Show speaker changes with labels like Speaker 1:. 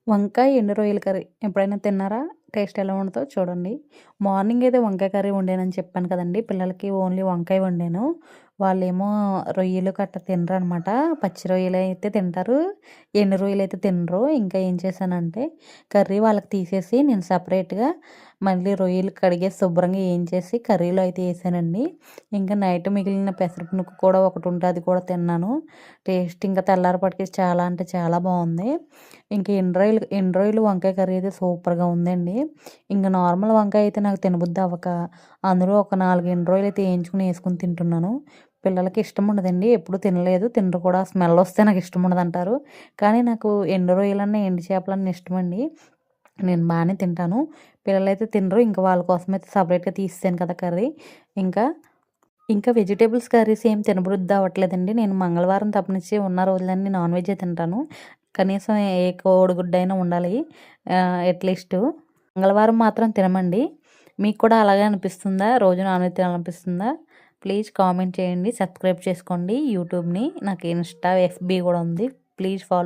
Speaker 1: వంకాయ ఎండు రొయ్యల కర్రీ ఎప్పుడైనా తిన్నారా? టేస్ట్ ఎలా ఉంటదో చూడండి. మార్నింగ్ అయితే వంకాయ కర్రీ వండానని చెప్పాను కదండీ! పిల్లలకి ఓన్లీ వంకాయ వండాను. వాళ్ళేమో రొయ్యలు తినరనమాట. పచ్చి రొయ్యలైతే తింటారు. ఎండు రొయ్యలైతే తినరు. ఇంకా ఏం చేశానంటే కర్రీ వాళ్ళకి తీసేసి నేను సెపరేట్‌గా మళ్ళీ రొయ్యలు కడిగేసి శుభ్రంగా ఏంచేసి కర్రీలో అయితే ఏసానండి. ఇంకా నైట్ మిగిలిన పెసరపునుకు కూడా ఒకటుంటే అది కూడా తిన్నాను. టేస్ట్ ఇంకా తెల్లారేపాటికి చాలా అంటే చాలా బావుంది. ఇంక ఎండు రొయ్యలు వంకాయ కర్రీ అయితే సూపర్‌గా ఉందండి. ఇంక నార్మల్ వంకాయ అయితే నాకు తినబుద్ధి అవ్వక, అందులో ఒక 4 ఎండు రొయ్యలయితే ఏయించుకొని ఏసుకొని తింటున్నాను. పిల్లలకి ఇష్టం ఉండదండి. ఎప్పుడు తినలేదు. తినరు కూడా. స్మెల్ వస్తే నాకు ఇష్టం ఉండదంటారు. కానీ నాకు ఎండు రొయ్యలన్నా, ఎండు చేపలన్నా ఇష్టమండి. నేను బానే తింటాను. పిల్లలైతే తినరు. ఇంక వాళ్ళ కోసమైతే సెపరేట్‌గా తీసేసాను కదా కర్రీ. ఇంకా ఇంకా వెజిటబుల్స్ కర్రీస్ ఏం తినబుద్ధి అవ్వట్లేదండి. నేను మంగళవారం తప్పనిచ్చి ఉన్న రోజులన్నీ నాన్ వెజ్జే తింటాను. కనీసం ఏ కోడిగుడ్డైనా ఉండాలి. అట్‌లీస్టు. మంగళవారం మాత్రం తినమండి. మీకు కూడా అలాగే అనిపిస్తుందా? రోజు నాన్ వెజ్ తినాలనిపిస్తుందా? ప్లీజ్ కామెంట్ చేయండి. సబ్స్క్రైబ్ చేసుకోండి యూట్యూబ్‌ని. నాకు ఇన్‌స్టా, ఎఫ్‌బీ కూడా ఉంది. Please follow